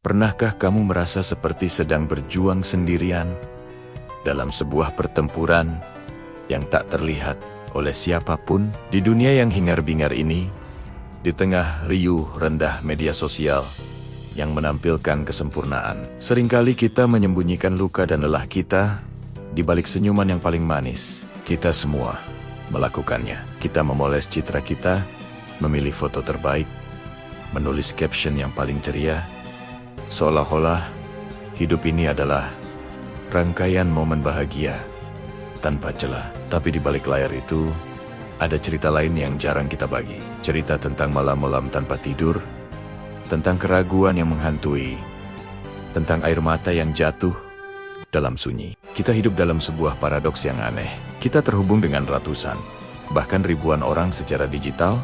Pernahkah kamu merasa seperti sedang berjuang sendirian dalam sebuah pertempuran yang tak terlihat oleh siapapun di dunia yang hingar-bingar ini, di tengah riuh rendah media sosial yang menampilkan kesempurnaan? Seringkali kita menyembunyikan luka dan lelah kita di balik senyuman yang paling manis. Kita semua melakukannya. Kita memoles citra kita, memilih foto terbaik, menulis caption yang paling ceria, seolah-olah hidup ini adalah rangkaian momen bahagia tanpa celah. Tapi di balik layar itu, ada cerita lain yang jarang kita bagi. Cerita tentang malam-malam tanpa tidur, tentang keraguan yang menghantui, tentang air mata yang jatuh dalam sunyi. Kita hidup dalam sebuah paradoks yang aneh. Kita terhubung dengan ratusan, bahkan ribuan orang secara digital,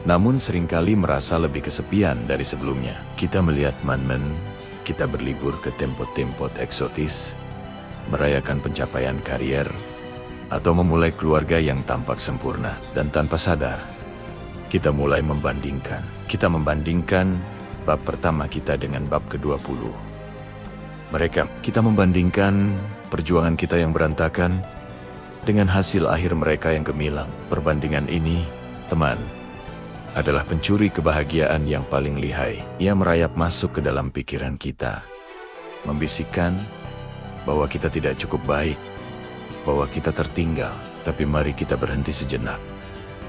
namun seringkali merasa lebih kesepian dari sebelumnya. Kita melihat momen, kita berlibur ke tempat-tempat eksotis, merayakan pencapaian karier, atau memulai keluarga yang tampak sempurna. Dan tanpa sadar, kita mulai membandingkan. Kita membandingkan bab pertama kita dengan bab ke-20. Kita membandingkan perjuangan kita yang berantakan dengan hasil akhir mereka yang gemilang. Perbandingan ini, teman, adalah pencuri kebahagiaan yang paling lihai. Ia merayap masuk ke dalam pikiran kita, membisikkan bahwa kita tidak cukup baik, bahwa kita tertinggal. Tapi mari kita berhenti sejenak,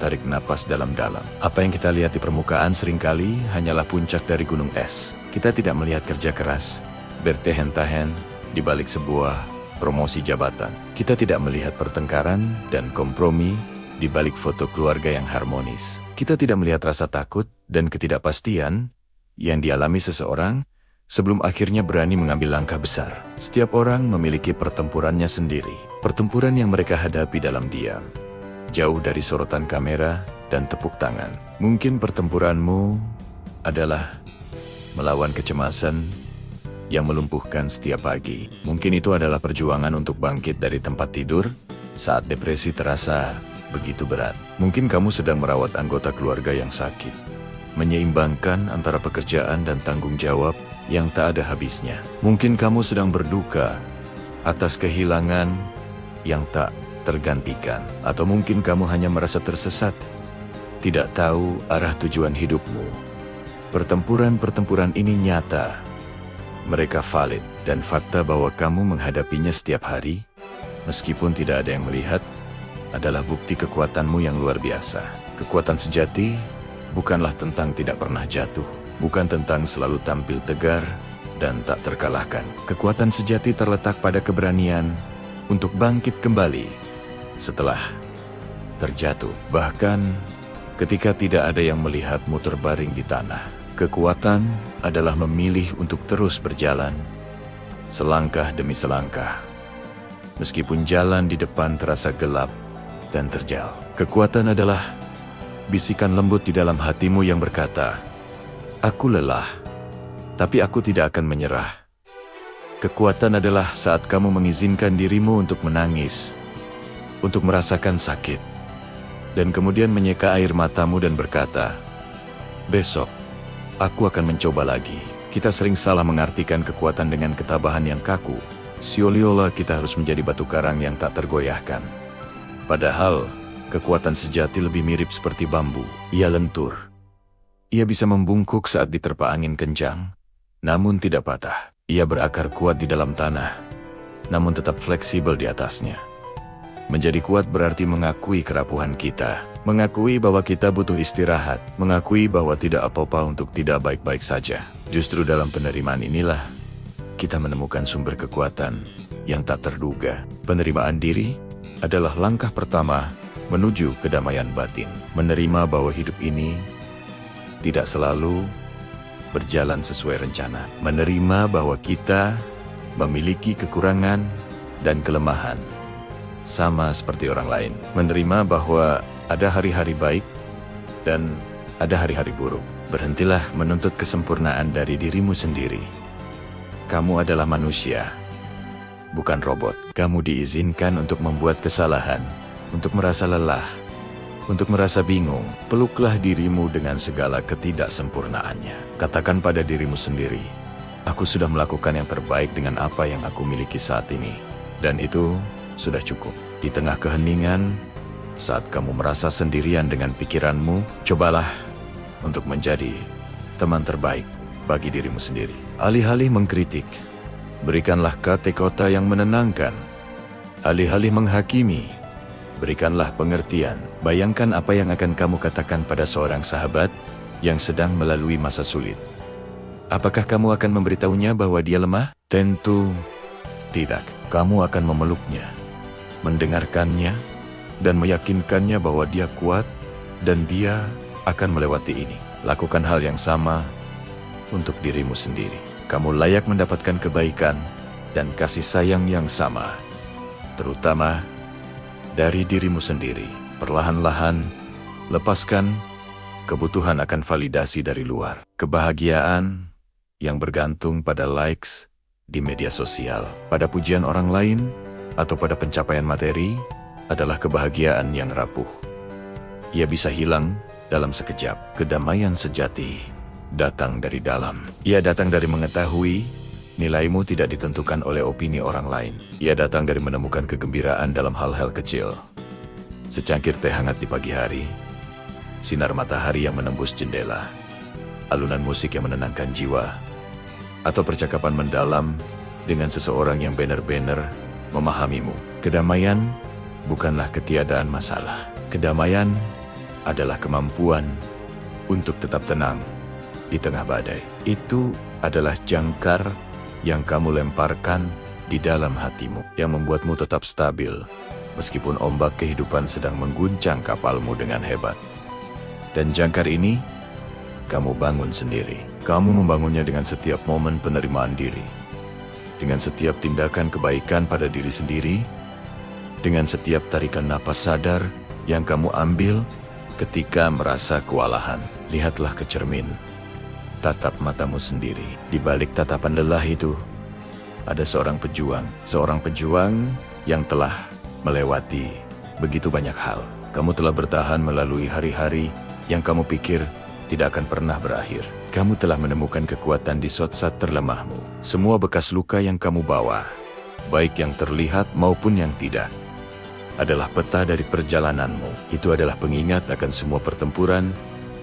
tarik napas dalam-dalam. Apa yang kita lihat di permukaan seringkali hanyalah puncak dari gunung es. Kita tidak melihat kerja keras, bertahan-tahan di balik sebuah promosi jabatan. Kita tidak melihat pertengkaran dan kompromi di balik foto keluarga yang harmonis. Kita tidak melihat rasa takut dan ketidakpastian yang dialami seseorang sebelum akhirnya berani mengambil langkah besar. Setiap orang memiliki pertempurannya sendiri. Pertempuran yang mereka hadapi dalam diam, jauh dari sorotan kamera dan tepuk tangan. Mungkin pertempuranmu adalah melawan kecemasan yang melumpuhkan setiap pagi. Mungkin itu adalah perjuangan untuk bangkit dari tempat tidur saat depresi terasa begitu berat. Mungkin kamu sedang merawat anggota keluarga yang sakit, menyeimbangkan antara pekerjaan dan tanggung jawab yang tak ada habisnya. Mungkin kamu sedang berduka atas kehilangan yang tak tergantikan. Atau mungkin kamu hanya merasa tersesat, tidak tahu arah tujuan hidupmu. Pertempuran-pertempuran ini nyata. Mereka valid, dan fakta bahwa kamu menghadapinya setiap hari, meskipun tidak ada yang melihat, adalah bukti kekuatanmu yang luar biasa. Kekuatan sejati bukanlah tentang tidak pernah jatuh, bukan tentang selalu tampil tegar dan tak terkalahkan. Kekuatan sejati terletak pada keberanian untuk bangkit kembali setelah terjatuh, bahkan ketika tidak ada yang melihatmu terbaring di tanah. Kekuatan adalah memilih untuk terus berjalan, selangkah demi selangkah, meskipun jalan di depan terasa gelap dan terjal. Kekuatan adalah bisikan lembut di dalam hatimu yang berkata, "Aku lelah, tapi aku tidak akan menyerah." Kekuatan adalah saat kamu mengizinkan dirimu untuk menangis, untuk merasakan sakit, dan kemudian menyeka air matamu dan berkata, "Besok, aku akan mencoba lagi." Kita sering salah mengartikan kekuatan dengan ketabahan yang kaku, seolah-olah kita harus menjadi batu karang yang tak tergoyahkan. Padahal, kekuatan sejati lebih mirip seperti bambu. Ia lentur. Ia bisa membungkuk saat diterpa angin kencang, namun tidak patah. Ia berakar kuat di dalam tanah, namun tetap fleksibel di atasnya. Menjadi kuat berarti mengakui kerapuhan kita, mengakui bahwa kita butuh istirahat, mengakui bahwa tidak apa-apa untuk tidak baik-baik saja. Justru dalam penerimaan inilah kita menemukan sumber kekuatan yang tak terduga. Penerimaan diri adalah langkah pertama menuju kedamaian batin. Menerima bahwa hidup ini tidak selalu berjalan sesuai rencana. Menerima bahwa kita memiliki kekurangan dan kelemahan, sama seperti orang lain. Menerima bahwa ada hari-hari baik dan ada hari-hari buruk. Berhentilah menuntut kesempurnaan dari dirimu sendiri. Kamu adalah manusia, bukan robot. Kamu diizinkan untuk membuat kesalahan, untuk merasa lelah, untuk merasa bingung. Peluklah dirimu dengan segala ketidaksempurnaannya. Katakan pada dirimu sendiri, Aku sudah melakukan yang terbaik dengan apa yang aku miliki saat ini. Dan itu sudah cukup. Di tengah keheningan, saat kamu merasa sendirian dengan pikiranmu, cobalah untuk menjadi teman terbaik bagi dirimu sendiri. Alih-alih mengkritik, berikanlah kata-kata yang menenangkan. Alih-alih menghakimi, berikanlah pengertian. Bayangkan apa yang akan kamu katakan pada seorang sahabat yang sedang melalui masa sulit. Apakah kamu akan memberitahunya bahwa dia lemah? Tentu tidak. Kamu akan memeluknya, mendengarkannya, dan meyakinkannya bahwa dia kuat dan dia akan melewati ini. Lakukan hal yang sama untuk dirimu sendiri. Kamu layak mendapatkan kebaikan dan kasih sayang yang sama, terutama dari dirimu sendiri. Perlahan-lahan, lepaskan kebutuhan akan validasi dari luar. Kebahagiaan yang bergantung pada likes di media sosial, pada pujian orang lain, atau pada pencapaian materi adalah kebahagiaan yang rapuh. Ia bisa hilang dalam sekejap. Kedamaian sejati datang dari dalam. Ia datang dari mengetahui nilaimu tidak ditentukan oleh opini orang lain. Ia datang dari menemukan kegembiraan dalam hal-hal kecil. Secangkir teh hangat di pagi hari, sinar matahari yang menembus jendela, alunan musik yang menenangkan jiwa, atau percakapan mendalam dengan seseorang yang benar-benar memahamimu. Kedamaian bukanlah ketiadaan masalah. Kedamaian adalah kemampuan untuk tetap tenang di tengah badai. Itu adalah jangkar yang kamu lemparkan di dalam hatimu, yang membuatmu tetap stabil, meskipun ombak kehidupan sedang mengguncang kapalmu dengan hebat. Dan jangkar ini kamu bangun sendiri. Kamu membangunnya dengan setiap momen penerimaan diri, dengan setiap tindakan kebaikan pada diri sendiri, dengan setiap tarikan napas sadar yang kamu ambil ketika merasa kewalahan. Lihatlah ke cermin, tatap matamu sendiri. Di balik tatapan lelah itu, ada seorang pejuang yang telah melewati begitu banyak hal. Kamu telah bertahan melalui hari-hari yang kamu pikir tidak akan pernah berakhir. Kamu telah menemukan kekuatan di saat-saat terlemahmu. Semua bekas luka yang kamu bawa, baik yang terlihat maupun yang tidak, adalah peta dari perjalananmu. Itu adalah pengingat akan semua pertempuran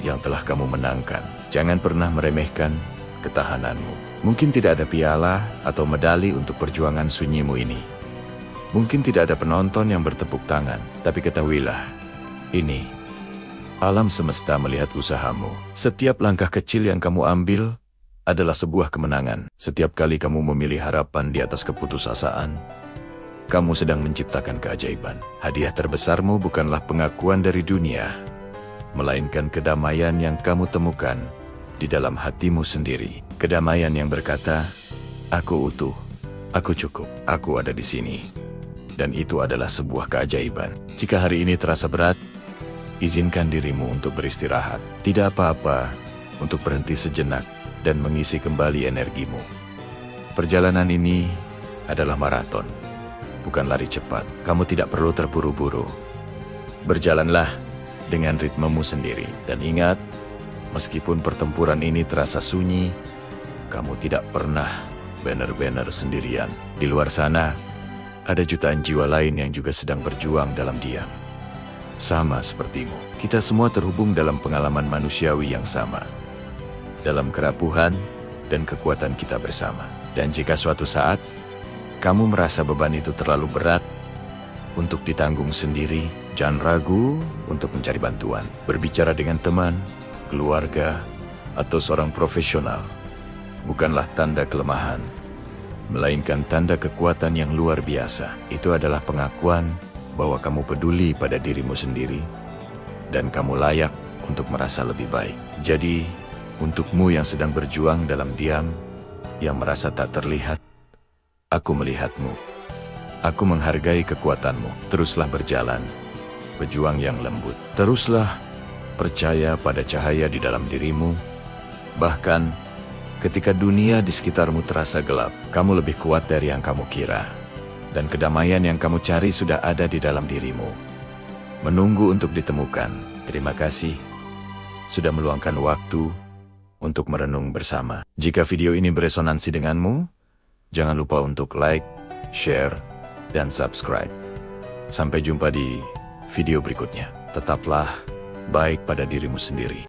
yang telah kamu menangkan. Jangan pernah meremehkan ketahananmu. Mungkin tidak ada piala atau medali untuk perjuangan sunyimu ini. Mungkin tidak ada penonton yang bertepuk tangan, tapi ketahuilah, ini alam semesta melihat usahamu. Setiap langkah kecil yang kamu ambil adalah sebuah kemenangan. Setiap kali kamu memilih harapan di atas keputusasaan, kamu sedang menciptakan keajaiban. Hadiah terbesarmu bukanlah pengakuan dari dunia, melainkan kedamaian yang kamu temukan di dalam hatimu sendiri. Kedamaian yang berkata, aku utuh, aku cukup, aku ada di sini. Dan itu adalah sebuah keajaiban. Jika hari ini terasa berat, izinkan dirimu untuk beristirahat. Tidak apa-apa untuk berhenti sejenak dan mengisi kembali energimu. Perjalanan ini adalah maraton, bukan lari cepat. Kamu tidak perlu terburu-buru. Berjalanlah dengan ritmemu sendiri. Dan ingat, meskipun pertempuran ini terasa sunyi, kamu tidak pernah benar-benar sendirian. Di luar sana, ada jutaan jiwa lain yang juga sedang berjuang dalam diam. Sama sepertimu, kita semua terhubung dalam pengalaman manusiawi yang sama, dalam kerapuhan dan kekuatan kita bersama. Dan jika suatu saat kamu merasa beban itu terlalu berat untuk ditanggung sendiri, jangan ragu untuk mencari bantuan. Berbicara dengan teman, keluarga, atau seorang profesional bukanlah tanda kelemahan, melainkan tanda kekuatan yang luar biasa. Itu adalah pengakuan bahwa kamu peduli pada dirimu sendiri, dan kamu layak untuk merasa lebih baik. Jadi, untukmu yang sedang berjuang dalam diam, yang merasa tak terlihat, aku melihatmu. Aku menghargai kekuatanmu. Teruslah berjalan, pejuang yang lembut. Teruslah percaya pada cahaya di dalam dirimu. Bahkan, ketika dunia di sekitarmu terasa gelap, kamu lebih kuat dari yang kamu kira. Dan kedamaian yang kamu cari sudah ada di dalam dirimu, menunggu untuk ditemukan. Terima kasih sudah meluangkan waktu untuk merenung bersama. Jika video ini beresonansi denganmu, jangan lupa untuk like, share, dan subscribe. Sampai jumpa di video berikutnya. Tetaplah baik pada dirimu sendiri.